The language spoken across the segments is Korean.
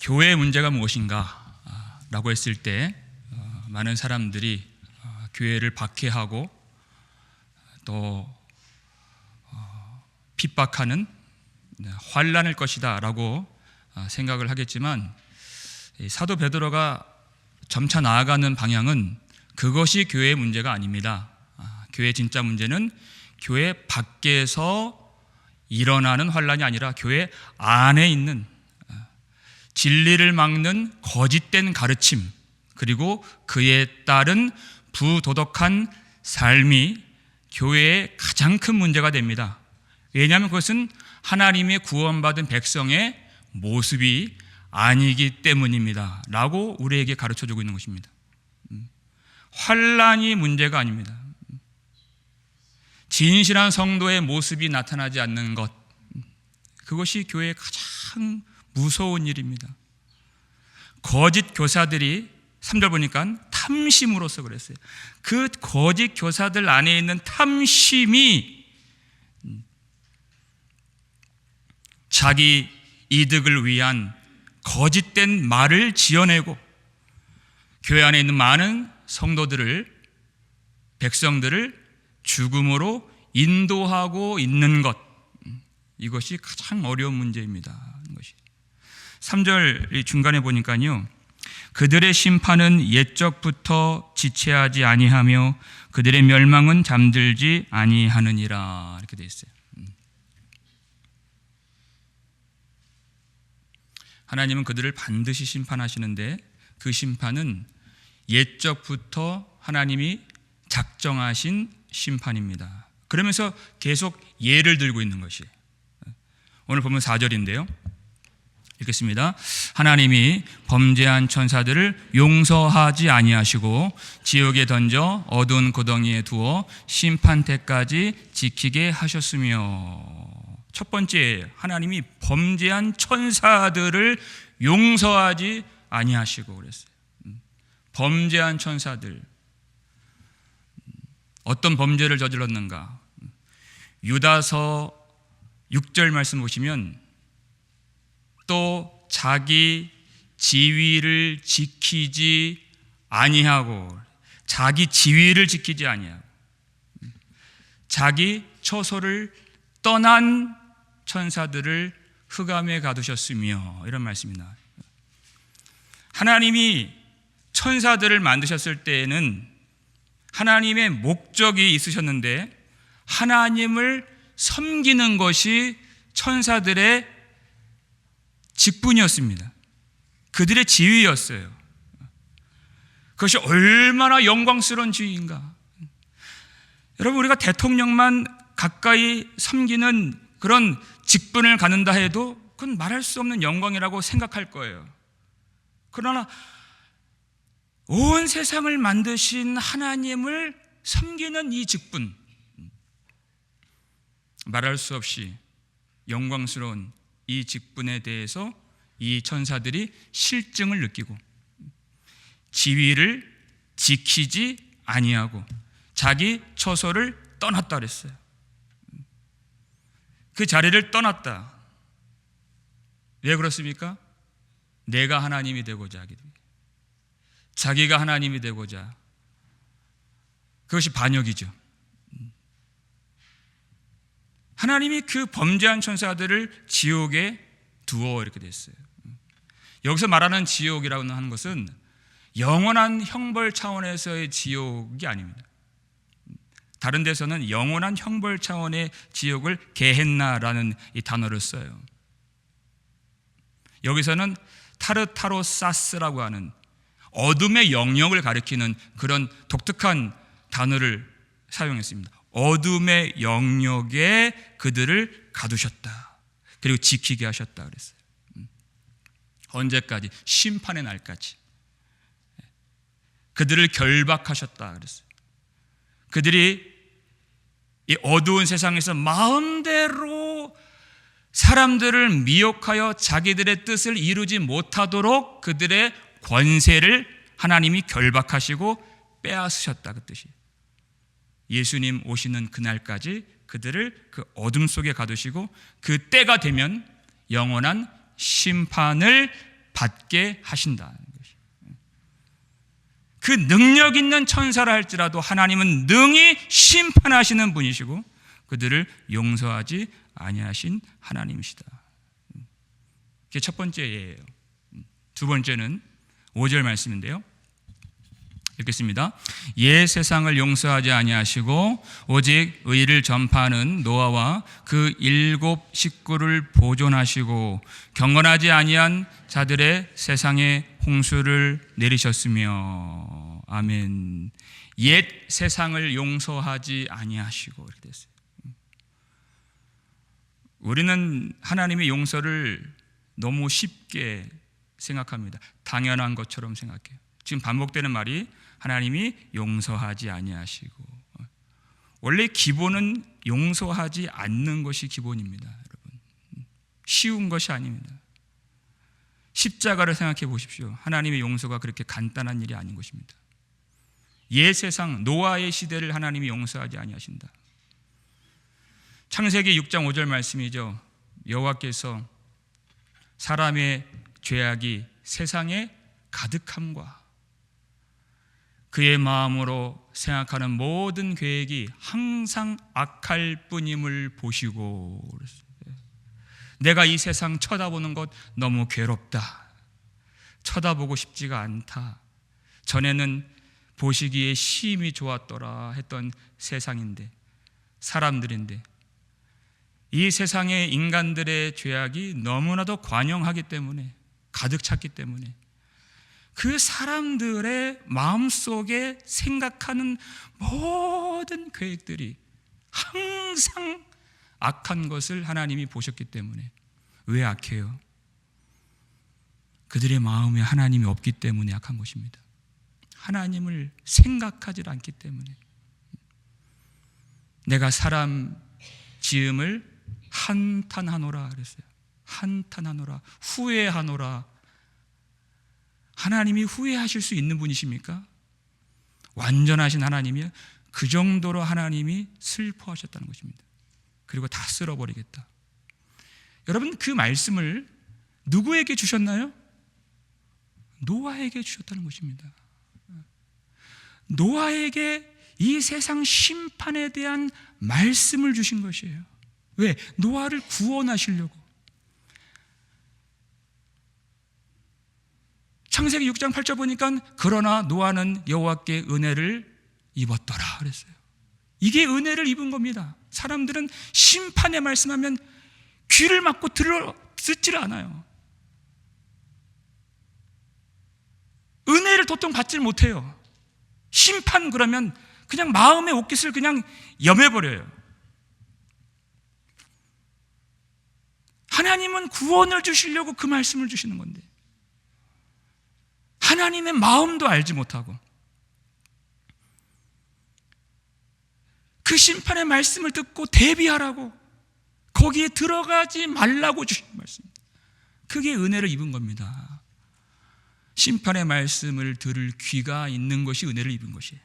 교회의 문제가 무엇인가? 라고 했을 때 많은 사람들이 교회를 박해하고 또 핍박하는 환난일 것이다 라고 생각을 하겠지만, 사도 베드로가 점차 나아가는 방향은 그것이 교회의 문제가 아닙니다. 교회의 진짜 문제는 교회 밖에서 일어나는 환난이 아니라 교회 안에 있는 진리를 막는 거짓된 가르침, 그리고 그에 따른 부도덕한 삶이 교회의 가장 큰 문제가 됩니다. 왜냐하면 그것은 하나님의 구원받은 백성의 모습이 아니기 때문입니다 라고 우리에게 가르쳐주고 있는 것입니다. 환난이 문제가 아닙니다. 진실한 성도의 모습이 나타나지 않는 것, 그것이 교회의 가장 무서운 일입니다. 거짓 교사들이 3절 보니까 탐심으로서 그랬어요. 그 거짓 교사들 안에 있는 탐심이 자기 이득을 위한 거짓된 말을 지어내고 교회 안에 있는 많은 성도들을, 백성들을 죽음으로 인도하고 있는 것, 이것이 가장 어려운 문제입니다. 3절 중간에 보니까요, 그들의 심판은 옛적부터 지체하지 아니하며 그들의 멸망은 잠들지 아니하느니라, 이렇게 되어 있어요. 하나님은 그들을 반드시 심판하시는데 그 심판은 옛적부터 하나님이 작정하신 심판입니다. 그러면서 계속 예를 들고 있는 것이에요. 오늘 보면 4절인데요. 읽겠습니다. 하나님이 범죄한 천사들을 용서하지 아니하시고 지옥에 던져 어두운 구덩이에 두어 심판 때까지 지키게 하셨으며. 첫 번째, 하나님이 범죄한 천사들을 용서하지 아니하시고 그랬어요. 범죄한 천사들, 어떤 범죄를 저질렀는가? 유다서 6절 말씀 보시면 또 자기 지위를 지키지 아니하고, 자기 지위를 지키지 아니하고 자기 처소를 떠난 천사들을 흑암에 가두셨으며, 이런 말씀이 나와요. 하나님이 천사들을 만드셨을 때에는 하나님의 목적이 있으셨는데 하나님을 섬기는 것이 천사들의 직분이었습니다. 그들의 지위였어요. 그것이 얼마나 영광스러운 지위인가. 여러분, 우리가 대통령만 가까이 섬기는 그런 직분을 갖는다 해도 그건 말할 수 없는 영광이라고 생각할 거예요. 그러나 온 세상을 만드신 하나님을 섬기는 이 직분, 말할 수 없이 영광스러운 이 직분에 대해서 이 천사들이 실증을 느끼고 지위를 지키지 아니하고 자기 처소를 떠났다 그랬어요. 그 자리를 떠났다. 왜 그렇습니까? 내가 하나님이 되고자 하기 때문에. 자기가 하나님이 되고자. 그것이 반역이죠. 하나님이 그 범죄한 천사들을 지옥에 두어, 이렇게 됐어요. 여기서 말하는 지옥이라고 하는 것은 영원한 형벌 차원에서의 지옥이 아닙니다. 다른 데서는 영원한 형벌 차원의 지옥을 게헨나라는 이 단어를 써요. 여기서는 타르타로사스라고 하는 어둠의 영역을 가리키는 그런 독특한 단어를 사용했습니다. 어둠의 영역에 그들을 가두셨다. 그리고 지키게 하셨다 그랬어요. 언제까지? 심판의 날까지. 그들을 결박하셨다 그랬어요. 그들이 이 어두운 세상에서 마음대로 사람들을 미혹하여 자기들의 뜻을 이루지 못하도록 그들의 권세를 하나님이 결박하시고 빼앗으셨다, 그 뜻이에요. 예수님 오시는 그날까지 그들을 그 어둠 속에 가두시고 그 때가 되면 영원한 심판을 받게 하신다는 것이. 그 능력 있는 천사라 할지라도 하나님은 능히 심판하시는 분이시고 그들을 용서하지 아니하신 하나님이시다. 그게 첫 번째 예예요. 두 번째는 5절 말씀인데요. 읽겠습니다. 옛 세상을 용서하지 아니하시고 오직 의를 전파하는 노아와 그 7 식구를 보존하시고 경건하지 아니한 자들의 세상에 홍수를 내리셨으며. 아멘. 옛 세상을 용서하지 아니하시고 이렇게 됐어요. 우리는 하나님의 용서를 너무 쉽게 생각합니다. 당연한 것처럼 생각해요. 지금 반복되는 말이 하나님이 용서하지 아니하시고, 원래 기본은 용서하지 않는 것이 기본입니다. 여러분, 쉬운 것이 아닙니다. 십자가를 생각해 보십시오. 하나님의 용서가 그렇게 간단한 일이 아닌 것입니다. 옛 세상 노아의 시대를 하나님이 용서하지 아니하신다. 창세기 6장 5절 말씀이죠. 여호와께서 사람의 죄악이 세상에 가득함과 그의 마음으로 생각하는 모든 계획이 항상 악할 뿐임을 보시고, 내가 이 세상 쳐다보는 것 너무 괴롭다, 쳐다보고 싶지가 않다, 전에는 보시기에 심히 좋았더라 했던 세상인데, 사람들인데, 이 세상의 인간들의 죄악이 너무나도 관영하기 때문에, 가득 찼기 때문에 그 사람들의 마음속에 생각하는 모든 계획들이 항상 악한 것을 하나님이 보셨기 때문에. 왜 악해요? 그들의 마음에 하나님이 없기 때문에 악한 것입니다. 하나님을 생각하지 않기 때문에. 내가 사람 지음을 한탄하노라 그랬어요. 한탄하노라, 후회하노라. 하나님이 후회하실 수 있는 분이십니까? 완전하신 하나님이요, 그 정도로 하나님이 슬퍼하셨다는 것입니다. 그리고 다 쓸어버리겠다. 여러분, 그 말씀을 누구에게 주셨나요? 노아에게 주셨다는 것입니다. 노아에게 이 세상 심판에 대한 말씀을 주신 것이에요. 왜? 노아를 구원하시려고. 창세기 6장 8절 보니까 그러나 노아는 여호와께 은혜를 입었더라 그랬어요. 이게 은혜를 입은 겁니다. 사람들은 심판의 말씀하면 귀를 막고 듣지를 않아요. 은혜를 도통 받질 못해요. 심판 그러면 그냥 마음의 옷깃을 그냥 염해버려요. 하나님은 구원을 주시려고 그 말씀을 주시는 건데, 하나님의 마음도 알지 못하고 그 심판의 말씀을 듣고 대비하라고, 거기에 들어가지 말라고 주신 말씀, 그게 은혜를 입은 겁니다. 심판의 말씀을 들을 귀가 있는 것이 은혜를 입은 것이에요.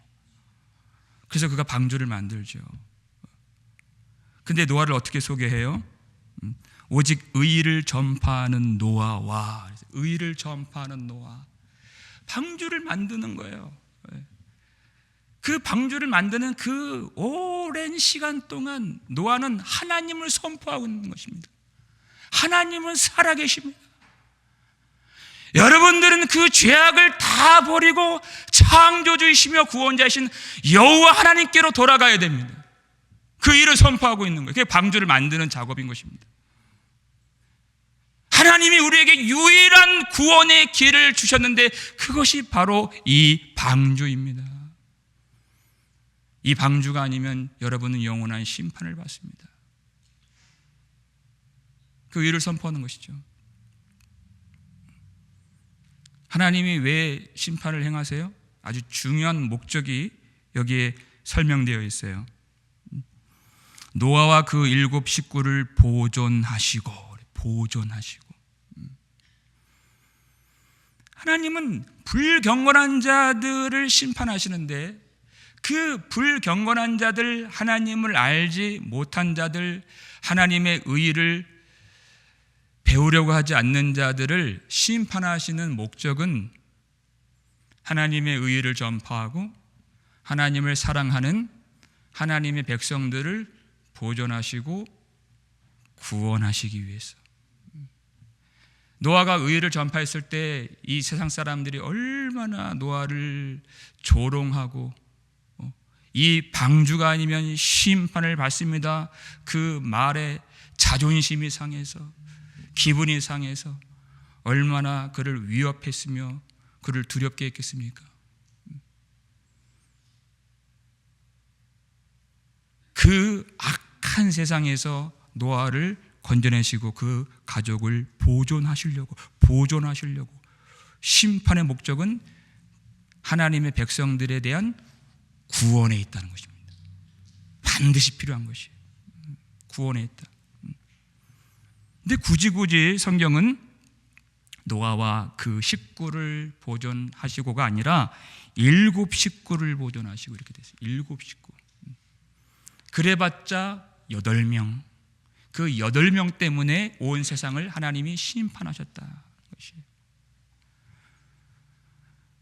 그래서 그가 방주를 만들죠. 근데 노아를 어떻게 소개해요? 오직 의를 전파하는 노아와, 의를 전파하는 노아, 방주를 만드는 거예요. 그 방주를 만드는 그 오랜 시간 동안 노아는 하나님을 선포하고 있는 것입니다. 하나님은 살아계십니다. 여러분들은 그 죄악을 다 버리고 창조주이시며 구원자이신 여호와 하나님께로 돌아가야 됩니다. 그 일을 선포하고 있는 거예요. 그게 방주를 만드는 작업인 것입니다. 하나님이 우리에게 유일한 구원의 길을 주셨는데 그것이 바로 이 방주입니다. 이 방주가 아니면 여러분은 영원한 심판을 받습니다. 그 일을 선포하는 것이죠. 하나님이 왜 심판을 행하세요? 아주 중요한 목적이 여기에 설명되어 있어요. 노아와 그 7 식구를 보존하시고. 하나님은 불경건한 자들을 심판하시는데, 그 불경건한 자들, 하나님을 알지 못한 자들, 하나님의 의를 배우려고 하지 않는 자들을 심판하시는 목적은 하나님의 의를 전파하고 하나님을 사랑하는 하나님의 백성들을 보존하시고 구원하시기 위해서. 노아가 의를 전파했을 때 이 세상 사람들이 얼마나 노아를 조롱하고 이 방주가 아니면 심판을 받습니다. 그 말에 자존심이 상해서 기분이 상해서 얼마나 그를 위협했으며 그를 두렵게 했겠습니까? 그 악한 세상에서 노아를 건져내시고 그 가족을 보존하시려고 심판의 목적은 하나님의 백성들에 대한 구원에 있다는 것입니다. 반드시 필요한 것이에요. 구원에 있다. 근데 굳이 성경은 노아와 그 식구를 보존하시고가 아니라 7 식구를 보존하시고 이렇게 됐어요. 7 식구. 그래봤자 8명. 그 8명 때문에 온 세상을 하나님이 심판하셨다.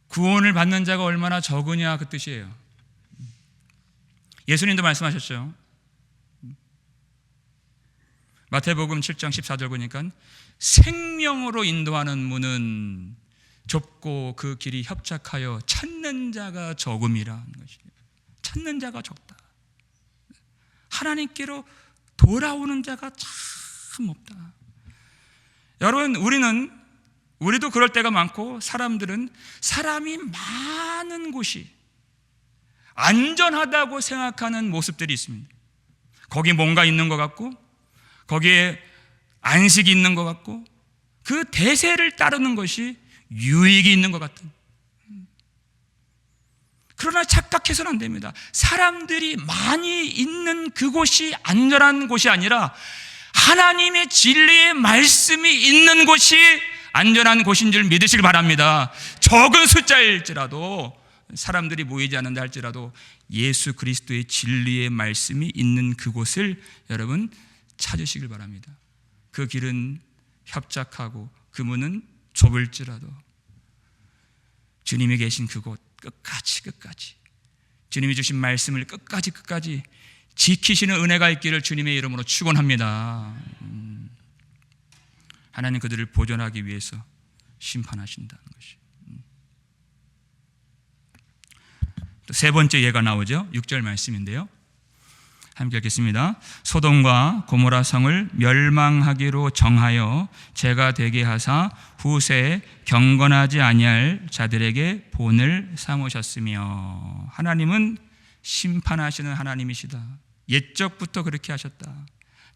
구원을 받는 자가 얼마나 적으냐 그 뜻이에요. 예수님도 말씀하셨죠. 마태복음 7장 14절 보니까 생명으로 인도하는 문은 좁고 그 길이 협착하여 찾는 자가 적음이라는 것이에요. 찾는 자가 적다. 하나님께로 돌아오는 자가 참 없다. 여러분, 우리도 그럴 때가 많고 사람이 많은 곳이 안전하다고 생각하는 모습들이 있습니다. 거기 뭔가 있는 것 같고 거기에 안식이 있는 것 같고 그 대세를 따르는 것이 유익이 있는 것 같은. 그러나 착각해서는 안 됩니다. 사람들이 많이 있는 그곳이 안전한 곳이 아니라 하나님의 진리의 말씀이 있는 곳이 안전한 곳인 줄 믿으시길 바랍니다. 적은 숫자일지라도 사람들이 모이지 않는다 할지라도 예수 그리스도의 진리의 말씀이 있는 그곳을 여러분 찾으시길 바랍니다. 그 길은 협착하고 그 문은 좁을지라도 주님이 계신 그곳 끝까지 주님이 주신 말씀을 끝까지 지키시는 은혜가 있기를 주님의 이름으로 축원합니다. 하나님 그들을 보존하기 위해서 심판하신다는 것이. 또 세 번째 예가 나오죠. 6절 말씀인데요. 함께 읽겠습니다. 소돔과 고모라 성을 멸망하기로 정하여 죄가 되게 하사 후세에 경건하지 아니할 자들에게 본을 삼으셨으며. 하나님은 심판하시는 하나님이시다. 옛적부터 그렇게 하셨다.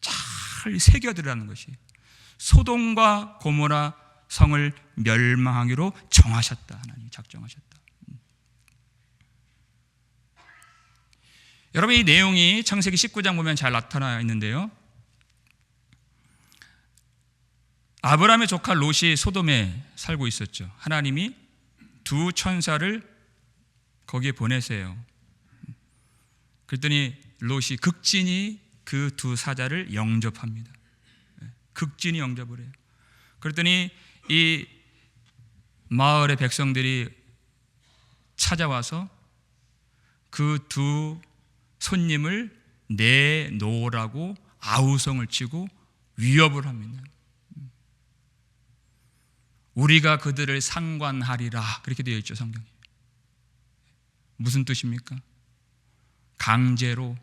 잘 새겨들으라는 것이. 소돔과 고모라 성을 멸망하기로 정하셨다. 하나님이 작정하셨다. 여러분, 이 내용이 창세기 19장 보면 잘 나타나 있는데요. 아브라함의 조카 롯이 소돔에 살고 있었죠. 하나님이 2 천사를 거기에 보내세요. 그랬더니 롯이 극진히 그 2 사자를 영접합니다. 극진히 영접을 해요. 그랬더니 이 마을의 백성들이 찾아와서 그 2 손님을 내놓으라고 아우성을 치고 위협을 합니다. 우리가 그들을 상관하리라 그렇게 되어 있죠, 성경에. 무슨 뜻입니까? 강제로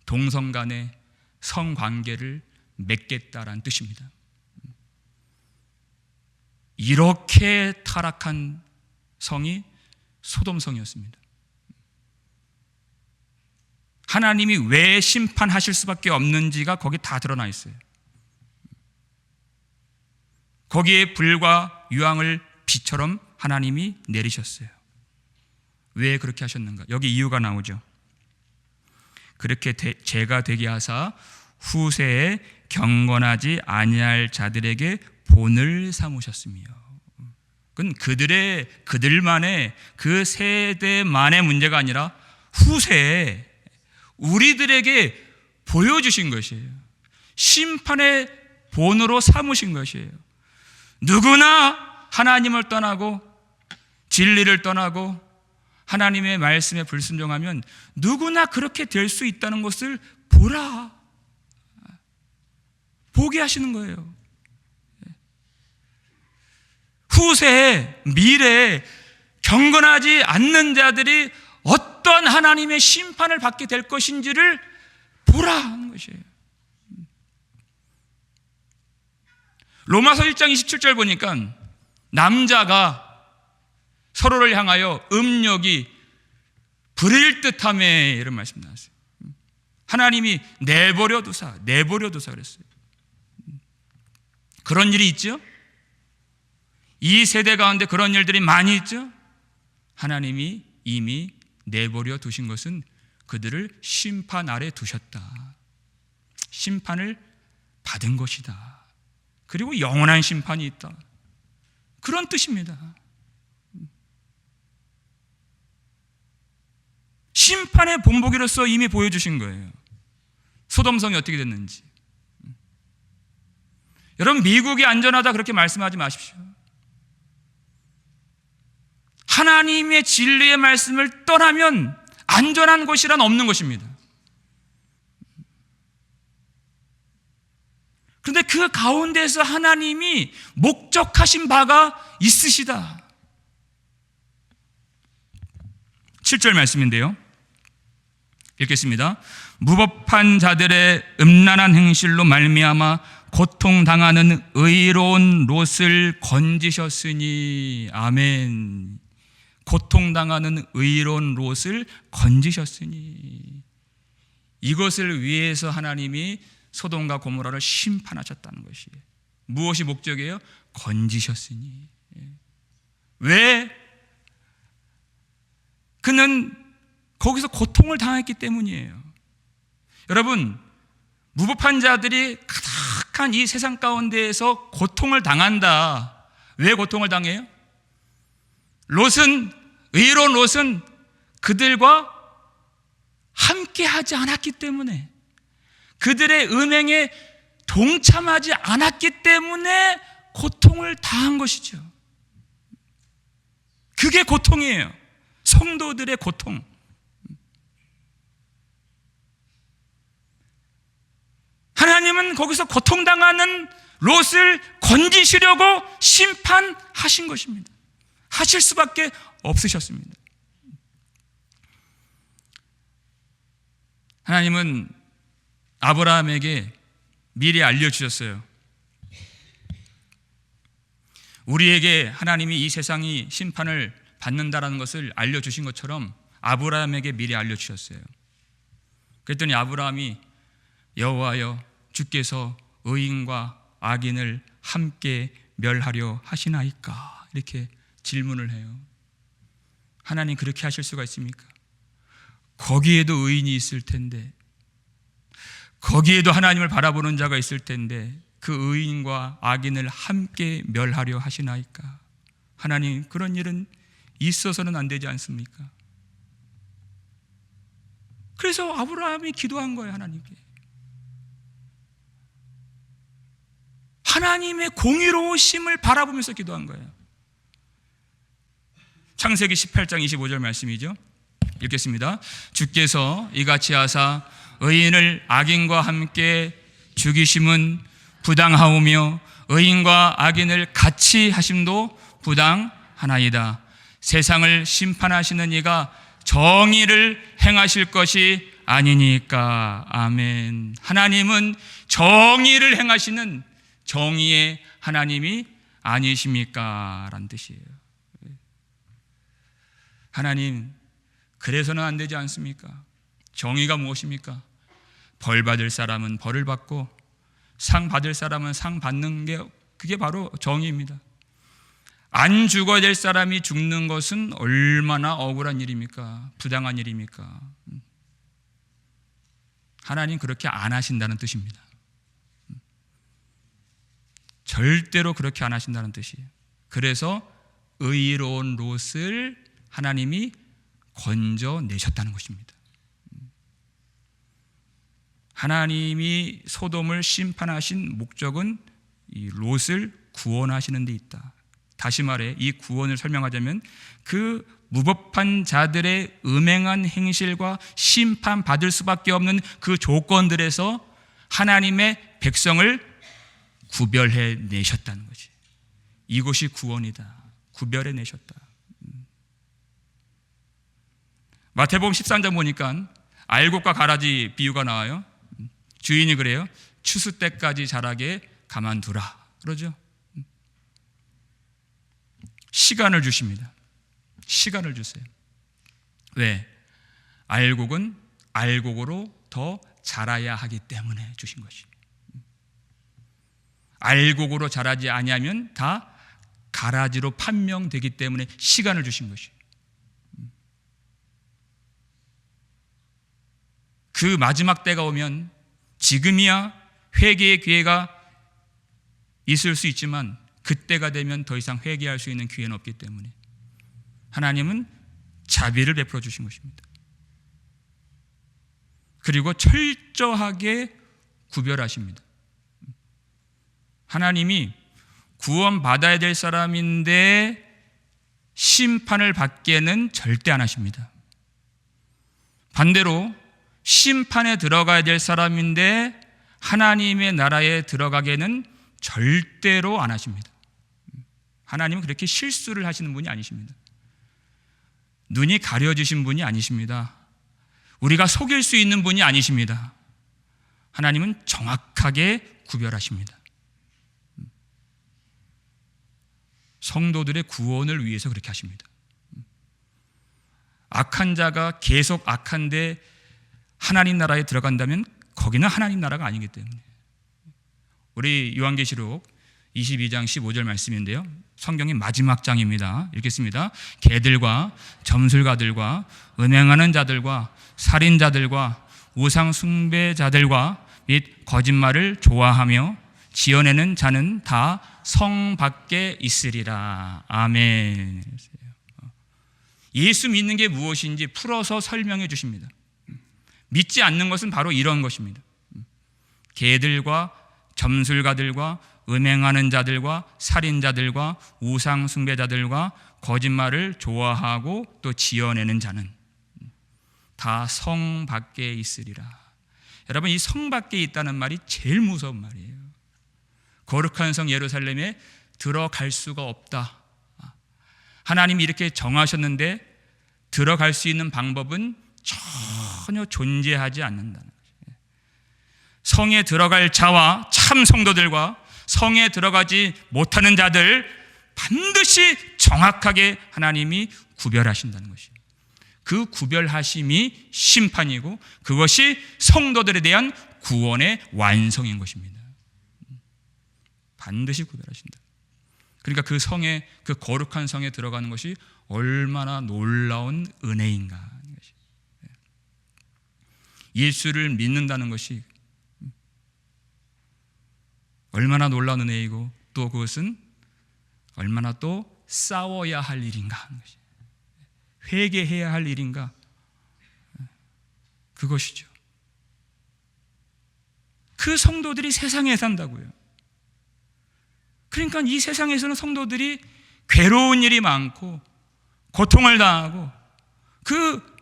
동성 간의 성관계를 맺겠다라는 뜻입니다. 이렇게 타락한 성이 소돔성이었습니다. 하나님이 왜 심판하실 수밖에 없는지가 거기 다 드러나 있어요. 거기에 불과 유황을 비처럼 하나님이 내리셨어요. 왜 그렇게 하셨는가? 여기 이유가 나오죠. 그렇게 죄가 되게 하사 후세에 경건하지 아니할 자들에게 본을 삼으셨으며. 그건 그들만의 그 세대만의 문제가 아니라 후세에 우리들에게 보여주신 것이에요. 심판의 본으로 삼으신 것이에요. 누구나 하나님을 떠나고 진리를 떠나고 하나님의 말씀에 불순종하면 누구나 그렇게 될 수 있다는 것을 보라, 보게 하시는 거예요. 후세에, 미래에 경건하지 않는 자들이 어떤 하나님의 심판을 받게 될 것인지를 보라 하는 것이에요. 로마서 1장 27절 보니까 남자가 서로를 향하여 음욕이 부릴 듯하며 이런 말씀 나왔어요. 하나님이 내버려 두사 그랬어요. 그런 일이 있죠? 이 세대 가운데 그런 일들이 많이 있죠? 하나님이 이미 내버려 두신 것은 그들을 심판 아래 두셨다. 심판을 받은 것이다. 그리고 영원한 심판이 있다. 그런 뜻입니다. 심판의 본보기로서 이미 보여주신 거예요. 소돔성이 어떻게 됐는지. 여러분, 미국이 안전하다 그렇게 말씀하지 마십시오. 하나님의 진리의 말씀을 떠나면 안전한 곳이란 없는 것입니다. 그런데 그 가운데서 하나님이 목적하신 바가 있으시다. 7절 말씀인데요, 읽겠습니다. 무법한 자들의 음란한 행실로 말미암아 고통당하는 의로운 롯을 건지셨으니. 아멘. 고통당하는 의로운 롯을 건지셨으니. 이것을 위해서 하나님이 소돔과 고모라를 심판하셨다는 것이에요. 무엇이 목적이에요? 건지셨으니. 왜? 그는 거기서 고통을 당했기 때문이에요. 여러분, 무법한 자들이 가득한 이 세상 가운데에서 고통을 당한다. 왜 고통을 당해요? 롯은, 의로운 롯은 그들과 함께 하지 않았기 때문에, 그들의 음행에 동참하지 않았기 때문에 고통을 당한 것이죠. 그게 고통이에요. 성도들의 고통. 하나님은 거기서 고통당하는 롯을 건지시려고 심판하신 것입니다. 하실 수밖에 없으셨습니다. 하나님은 아브라함에게 미리 알려주셨어요. 우리에게 하나님이 이 세상이 심판을 받는다라는 것을 알려주신 것처럼 아브라함에게 미리 알려주셨어요. 그랬더니 아브라함이 여호와여, 주께서 의인과 악인을 함께 멸하려 하시나이까? 이렇게 질문을 해요. 하나님 그렇게 하실 수가 있습니까? 거기에도 의인이 있을 텐데, 거기에도 하나님을 바라보는 자가 있을 텐데 그 의인과 악인을 함께 멸하려 하시나이까? 하나님, 그런 일은 있어서는 안 되지 않습니까? 그래서 아브라함이 기도한 거예요. 하나님께. 하나님의 공의로우심을 바라보면서 기도한 거예요. 창세기 18장 25절 말씀이죠. 읽겠습니다. 주께서 이같이 하사 의인을 악인과 함께 죽이심은 부당하오며 의인과 악인을 같이 하심도 부당하나이다. 세상을 심판하시는 이가 정의를 행하실 것이 아니니까. 아멘. 하나님은 정의를 행하시는 정의의 하나님이 아니십니까? 라는 뜻이에요. 하나님, 그래서는 안 되지 않습니까? 정의가 무엇입니까? 벌 받을 사람은 벌을 받고 상 받을 사람은 상 받는 게, 그게 바로 정의입니다. 안 죽어야 될 사람이 죽는 것은 얼마나 억울한 일입니까? 부당한 일입니까? 하나님 그렇게 안 하신다는 뜻입니다. 절대로 그렇게 안 하신다는 뜻이에요. 그래서 의로운 롯을 하나님이 건져내셨다는 것입니다. 하나님이 소돔을 심판하신 목적은 이 롯을 구원하시는 데 있다. 다시 말해 이 구원을 설명하자면 그 무법한 자들의 음행한 행실과 심판받을 수밖에 없는 그 조건들에서 하나님의 백성을 구별해 내셨다는 거지. 이것이 구원이다. 구별해 내셨다. 마태복음 13장 보니까 알곡과 가라지 비유가 나와요. 주인이 그래요. 추수 때까지 자라게 가만두라 그러죠. 시간을 주십니다. 시간을 주세요. 왜? 알곡은 알곡으로 더 자라야 하기 때문에 주신 것이. 알곡으로 자라지 아니하면 다 가라지로 판명되기 때문에 시간을 주신 것이. 그 마지막 때가 오면 지금이야 회개의 기회가 있을 수 있지만 그때가 되면 더 이상 회개할 수 있는 기회는 없기 때문에 하나님은 자비를 베풀어 주신 것입니다. 그리고 철저하게 구별하십니다. 하나님이 구원받아야 될 사람인데 심판을 받기에는 절대 안 하십니다. 반대로 심판에 들어가야 될 사람인데 하나님의 나라에 들어가기에는 절대로 안 하십니다. 하나님은 그렇게 실수를 하시는 분이 아니십니다. 눈이 가려지신 분이 아니십니다. 우리가 속일 수 있는 분이 아니십니다. 하나님은 정확하게 구별하십니다. 성도들의 구원을 위해서 그렇게 하십니다. 악한 자가 계속 악한데 하나님 나라에 들어간다면 거기는 하나님 나라가 아니기 때문에. 우리 요한계시록 22장 15절 말씀인데요, 성경의 마지막 장입니다. 읽겠습니다. 개들과 점술가들과 음행하는 자들과 살인자들과 우상 숭배자들과 및 거짓말을 좋아하며 지어내는 자는 다 성 밖에 있으리라. 아멘. 예수 믿는 게 무엇인지 풀어서 설명해 주십니다. 믿지 않는 것은 바로 이런 것입니다. 개들과 점술가들과 음행하는 자들과 살인자들과 우상 숭배자들과 거짓말을 좋아하고 또 지어내는 자는 다 성 밖에 있으리라. 여러분, 이 성 밖에 있다는 말이 제일 무서운 말이에요. 거룩한 성 예루살렘에 들어갈 수가 없다. 하나님이 이렇게 정하셨는데 들어갈 수 있는 방법은 전혀 존재하지 않는다는 거죠. 성에 들어갈 자와 참 성도들과 성에 들어가지 못하는 자들 반드시 정확하게 하나님이 구별하신다는 것이에요. 그 구별하심이 심판이고 그것이 성도들에 대한 구원의 완성인 것입니다. 반드시 구별하신다. 그러니까 그 성에, 그 거룩한 성에 들어가는 것이 얼마나 놀라운 은혜인가. 예수를 믿는다는 것이 얼마나 놀라운 은혜이고 또 그것은 얼마나 또 싸워야 할 일인가 하는 것이, 회개해야 할 일인가, 그것이죠. 그 성도들이 세상에 산다고요. 그러니까 이 세상에서는 성도들이 괴로운 일이 많고 고통을 당하고 그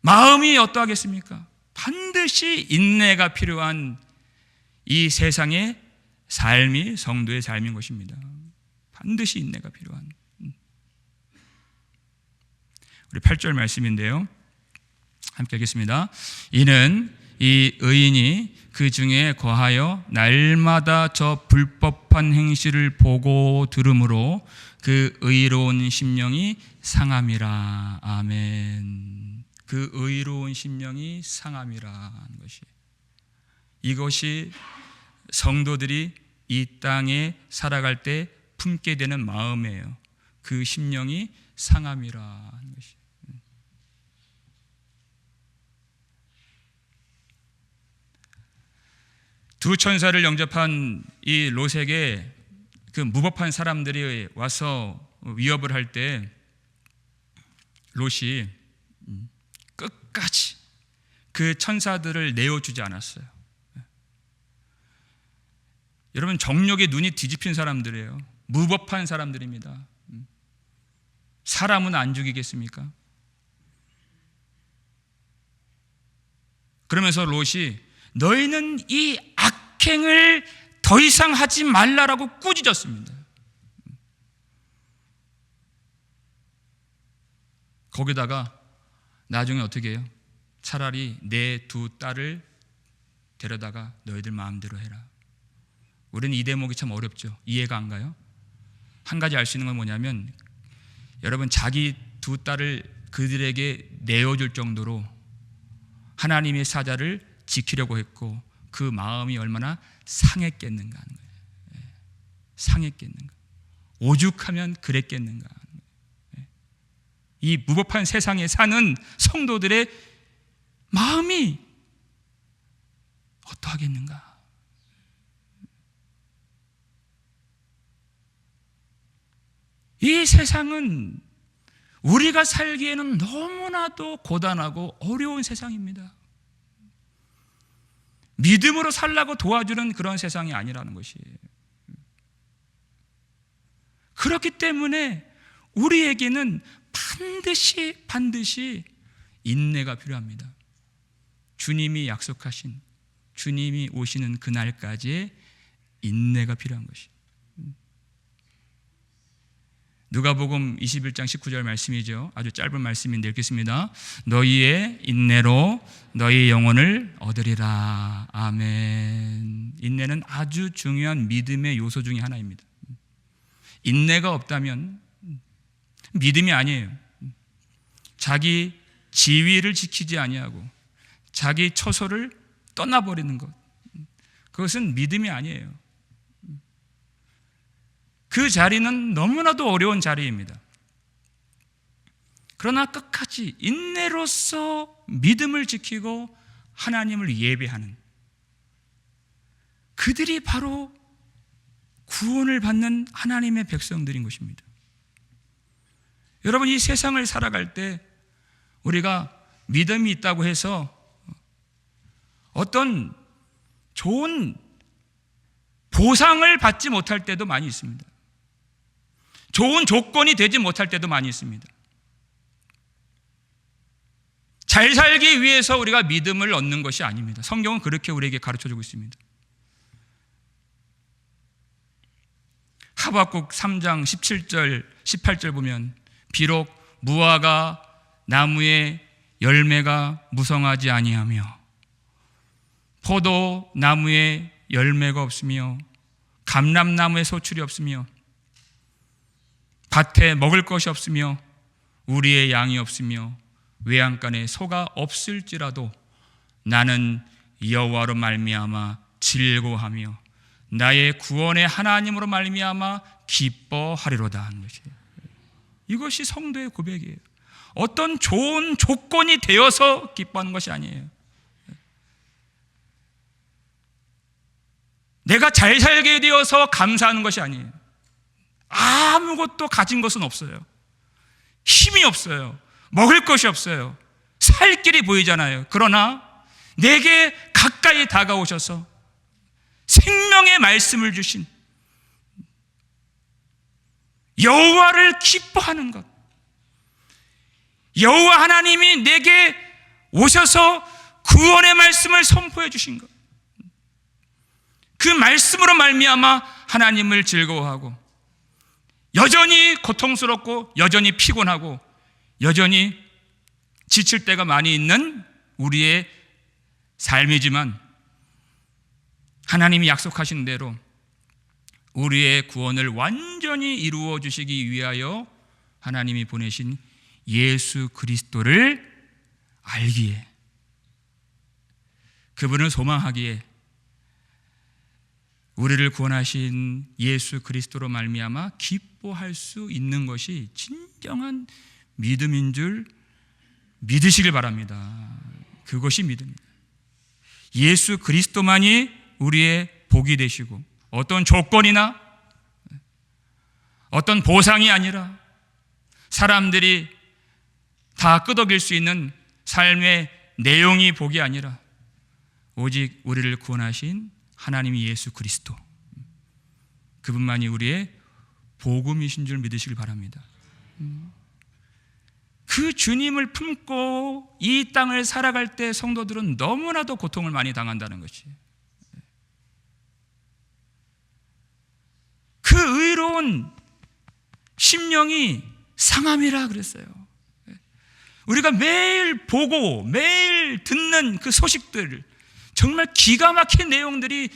마음이 어떠하겠습니까? 반드시 인내가 필요한 이 세상의 삶이 성도의 삶인 것입니다. 반드시 인내가 필요한. 우리 8절 말씀인데요, 함께 읽겠습니다. 이는 이 의인이 그 중에 거하여 날마다 저 불법한 행실을 보고 들으므로 그 의로운 심령이 상함이라. 아멘. 그 의로운 심령이 상함이라 하는 것이, 이것이 성도들이 이 땅에 살아갈 때 품게 되는 마음이에요. 그 심령이 상함이라 하는 것이. 두 천사를 영접한 이 롯에게 그 무법한 사람들이 와서 위협을 할 때 롯이 그 천사들을 내어주지 않았어요. 여러분, 정욕에 눈이 뒤집힌 사람들이에요. 무법한 사람들입니다. 사람은 안 죽이겠습니까? 그러면서 롯이 너희는 이 악행을 더 이상 하지 말라라고 꾸짖었습니다. 거기다가 나중에 어떻게 해요? 차라리 내 두 딸을 데려다가 너희들 마음대로 해라. 우리는 이 대목이 참 어렵죠. 이해가 안 가요? 한 가지 알 수 있는 건 뭐냐면, 여러분, 자기 두 딸을 그들에게 내어줄 정도로 하나님의 사자를 지키려고 했고 그 마음이 얼마나 상했겠는가 하는 거예요. 상했겠는가, 오죽하면 그랬겠는가 하는 거예요. 이 무법한 세상에 사는 성도들의 마음이 어떠하겠는가. 이 세상은 우리가 살기에는 너무나도 고단하고 어려운 세상입니다. 믿음으로 살라고 도와주는 그런 세상이 아니라는 것이에요. 그렇기 때문에 우리에게는 반드시 인내가 필요합니다. 주님이 약속하신, 주님이 오시는 그날까지의 인내가 필요한 것이에요. 누가복음 21장 19절 말씀이죠. 아주 짧은 말씀인데 읽겠습니다. 너희의 인내로 너희 영혼을 얻으리라. 아멘. 인내는 아주 중요한 믿음의 요소 중에 하나입니다. 인내가 없다면 믿음이 아니에요. 자기 지위를 지키지 아니하고 자기 처소를 떠나버리는 것, 그것은 믿음이 아니에요. 그 자리는 너무나도 어려운 자리입니다. 그러나 끝까지 인내로서 믿음을 지키고 하나님을 예배하는 그들이 바로 구원을 받는 하나님의 백성들인 것입니다. 여러분, 이 세상을 살아갈 때 우리가 믿음이 있다고 해서 어떤 좋은 보상을 받지 못할 때도 많이 있습니다. 좋은 조건이 되지 못할 때도 많이 있습니다. 잘 살기 위해서 우리가 믿음을 얻는 것이 아닙니다. 성경은 그렇게 우리에게 가르쳐주고 있습니다. 하박국 3장 17절 18절 보면 비록 무화과 나무의 열매가 무성하지 아니하며 포도 나무에 열매가 없으며 감람나무에 소출이 없으며 밭에 먹을 것이 없으며 우리의 양이 없으며 외양간에 소가 없을지라도 나는 여호와로 말미암아 즐거워하며 나의 구원의 하나님으로 말미암아 기뻐하리로다 하는 것이에요. 이것이 성도의 고백이에요. 어떤 좋은 조건이 되어서 기뻐하는 것이 아니에요. 내가 잘 살게 되어서 감사하는 것이 아니에요. 아무것도 가진 것은 없어요. 힘이 없어요. 먹을 것이 없어요. 살 길이 보이잖아요. 그러나 내게 가까이 다가오셔서 생명의 말씀을 주신 여호와를 기뻐하는 것, 여호와 하나님이 내게 오셔서 구원의 말씀을 선포해 주신 것, 그 말씀으로 말미암아 하나님을 즐거워하고 여전히 고통스럽고 여전히 피곤하고 여전히 지칠 때가 많이 있는 우리의 삶이지만 하나님이 약속하신 대로 우리의 구원을 완전히 이루어 주시기 위하여 하나님이 보내신 예수 그리스도를 알기에, 그분을 소망하기에 우리를 구원하신 예수 그리스도로 말미암아 기뻐할 수 있는 것이 진정한 믿음인 줄 믿으시길 바랍니다. 그것이 믿음입니다. 예수 그리스도만이 우리의 복이 되시고 어떤 조건이나 어떤 보상이 아니라 사람들이 다 끄덕일 수 있는 삶의 내용이 복이 아니라 오직 우리를 구원하신 하나님이 예수 그리스도, 그분만이 우리의 복음이신 줄 믿으시길 바랍니다. 그 주님을 품고 이 땅을 살아갈 때 성도들은 너무나도 고통을 많이 당한다는 것이에요. 그 의로운 심령이 상함이라 그랬어요. 우리가 매일 보고 매일 듣는 그 소식들, 정말 기가 막힌 내용들이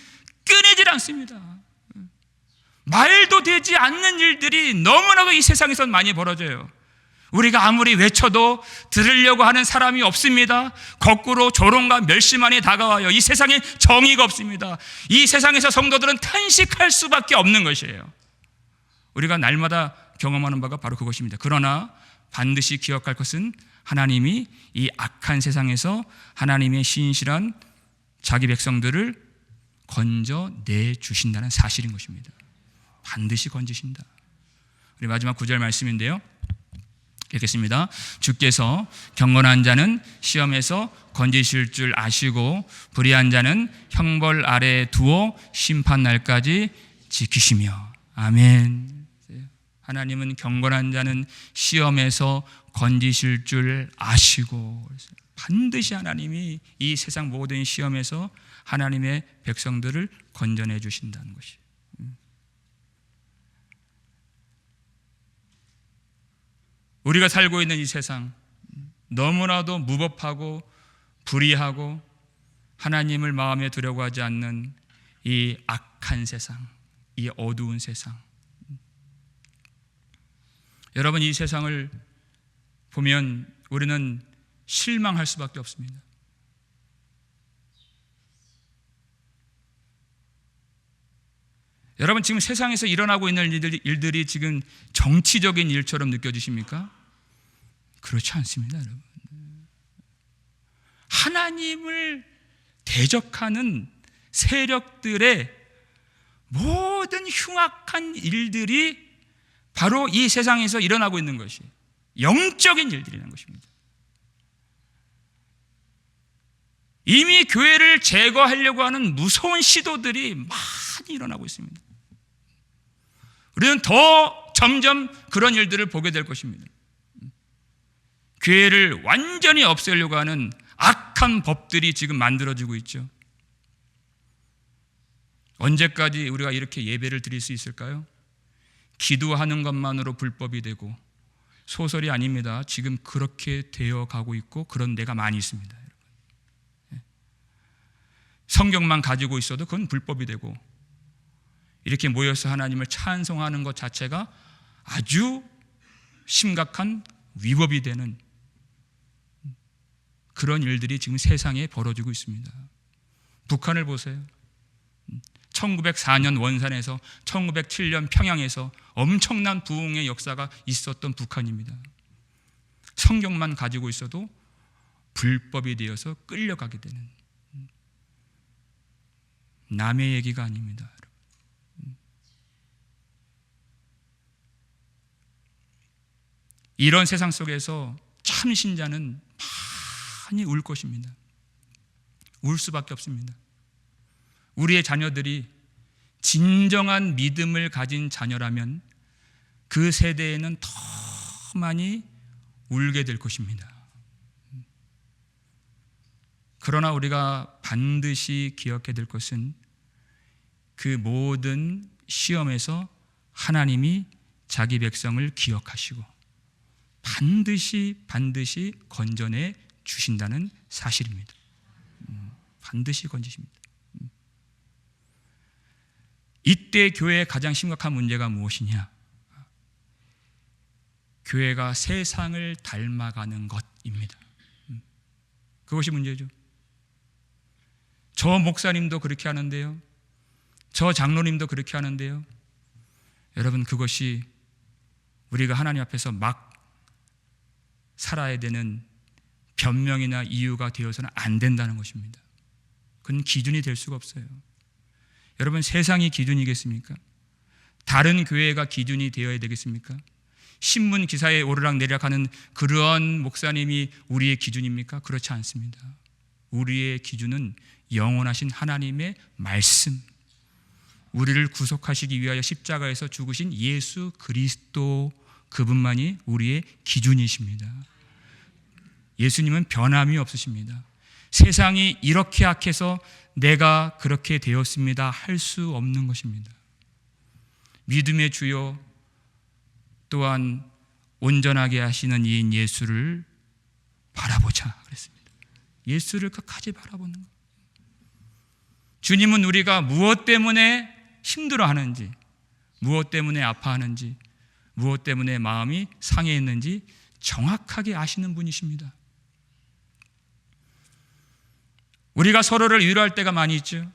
끊이질 않습니다. 말도 되지 않는 일들이 너무나도 이 세상에서 많이 벌어져요. 우리가 아무리 외쳐도 들으려고 하는 사람이 없습니다. 거꾸로 조롱과 멸시만이 다가와요. 이 세상에 정의가 없습니다. 이 세상에서 성도들은 탄식할 수밖에 없는 것이에요. 우리가 날마다 경험하는 바가 바로 그것입니다. 그러나 반드시 기억할 것은 하나님이 이 악한 세상에서 하나님의 신실한 자기 백성들을 건져내 주신다는 사실인 것입니다. 반드시 건지신다. 우리 마지막 9절 말씀인데요, 읽겠습니다. 주께서 경건한 자는 시험에서 건지실 줄 아시고 불의한 자는 형벌 아래에 두어 심판 날까지 지키시며. 아멘. 하나님은 경건한 자는 시험에서 건지실 줄 아시고, 반드시 하나님이 이 세상 모든 시험에서 하나님의 백성들을 건져내 주신다는 것이에요. 우리가 살고 있는 이 세상, 너무나도 무법하고 불의하고 하나님을 마음에 두려고 하지 않는 이 악한 세상, 이 어두운 세상, 여러분, 이 세상을 보면 우리는 실망할 수밖에 없습니다. 여러분, 지금 세상에서 일어나고 있는 일들이 지금 정치적인 일처럼 느껴지십니까? 그렇지 않습니다, 여러분. 하나님을 대적하는 세력들의 모든 흉악한 일들이 바로 이 세상에서 일어나고 있는 것이 영적인 일들이라는 것입니다. 이미 교회를 제거하려고 하는 무서운 시도들이 많이 일어나고 있습니다. 우리는 더 점점 그런 일들을 보게 될 것입니다. 교회를 완전히 없애려고 하는 악한 법들이 지금 만들어지고 있죠. 언제까지 우리가 이렇게 예배를 드릴 수 있을까요? 기도하는 것만으로 불법이 되고, 소설이 아닙니다. 지금 그렇게 되어 가고 있고 그런 데가 많이 있습니다. 여러분. 성경만 가지고 있어도 그건 불법이 되고, 이렇게 모여서 하나님을 찬송하는 것 자체가 아주 심각한 위법이 되는 그런 일들이 지금 세상에 벌어지고 있습니다. 북한을 보세요. 1904년 원산에서 1907년 평양에서 엄청난 부흥의 역사가 있었던 북한입니다. 성경만 가지고 있어도 불법이 되어서 끌려가게 되는, 남의 얘기가 아닙니다. 이런 세상 속에서 참 신자는 많이 울 것입니다. 울 수밖에 없습니다. 우리의 자녀들이 진정한 믿음을 가진 자녀라면 그 세대에는 더 많이 울게 될 것입니다. 그러나 우리가 반드시 기억해야 될 것은 그 모든 시험에서 하나님이 자기 백성을 기억하시고 반드시 건져내 주신다는 사실입니다. 반드시 건지십니다. 이때 교회의 가장 심각한 문제가 무엇이냐? 교회가 세상을 닮아가는 것입니다. 그것이 문제죠. 저 목사님도 그렇게 하는데요, 저 장로님도 그렇게 하는데요. 여러분, 그것이 우리가 하나님 앞에서 막 살아야 되는 변명이나 이유가 되어서는 안 된다는 것입니다. 그건 기준이 될 수가 없어요. 여러분, 세상이 기준이겠습니까? 다른 교회가 기준이 되어야 되겠습니까? 신문 기사에 오르락내리락하는 그러한 목사님이 우리의 기준입니까? 그렇지 않습니다. 우리의 기준은 영원하신 하나님의 말씀, 우리를 구속하시기 위하여 십자가에서 죽으신 예수 그리스도, 그분만이 우리의 기준이십니다. 예수님은 변함이 없으십니다. 세상이 이렇게 악해서 내가 그렇게 되었습니다 할 수 없는 것입니다. 믿음의 주요 또한 온전하게 하시는 이인 예수를 바라보자 그랬습니다. 예수를 끝까지 바라보는 것. 주님은 우리가 무엇 때문에 힘들어하는지, 무엇 때문에 아파하는지, 무엇 때문에 마음이 상해 있는지 정확하게 아시는 분이십니다. 우리가 서로를 위로할 때가 많이 있죠.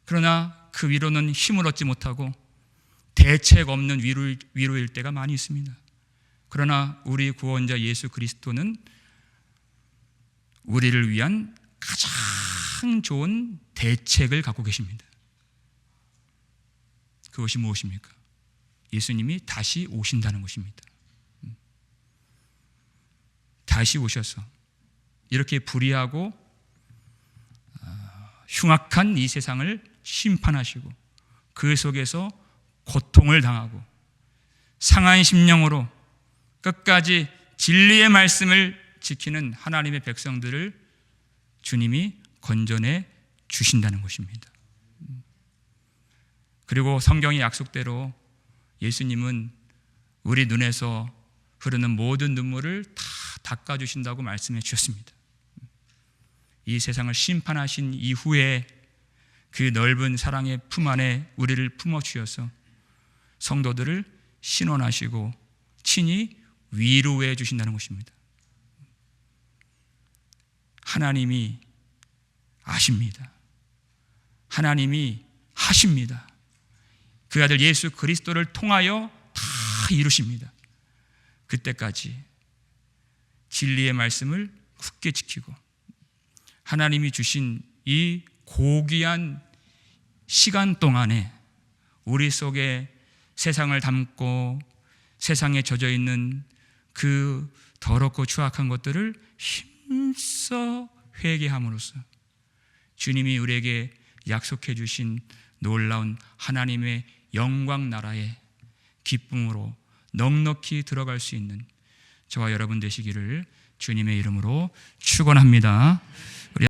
그러나 그 위로는 힘을 얻지 못하고 대책 없는 위로일 때가 많이 있습니다. 그러나 우리 구원자 예수 그리스도는 우리를 위한 가장 좋은 대책을 갖고 계십니다. 그것이 무엇입니까? 예수님이 다시 오신다는 것입니다. 다시 오셔서 이렇게 불의하고 흉악한 이 세상을 심판하시고 그 속에서 고통을 당하고 상한 심령으로 끝까지 진리의 말씀을 지키는 하나님의 백성들을 주님이 건져내 주신다는 것입니다. 그리고 성경의 약속대로 예수님은 우리 눈에서 흐르는 모든 눈물을 다 닦아주신다고 말씀해 주셨습니다. 이 세상을 심판하신 이후에 그 넓은 사랑의 품 안에 우리를 품어주셔서 성도들을 신원하시고 친히 위로해 주신다는 것입니다. 하나님이 아십니다. 하나님이 하십니다. 그 아들 예수 그리스도를 통하여 다 이루십니다. 그때까지 진리의 말씀을 굳게 지키고 하나님이 주신 이 고귀한 시간 동안에 우리 속에 세상을 담고 세상에 젖어 있는 그 더럽고 추악한 것들을 힘써 회개함으로써 주님이 우리에게 약속해 주신 놀라운 하나님의 영광 나라의 기쁨으로 넉넉히 들어갈 수 있는 저와 여러분 되시기를 주님의 이름으로 축원합니다.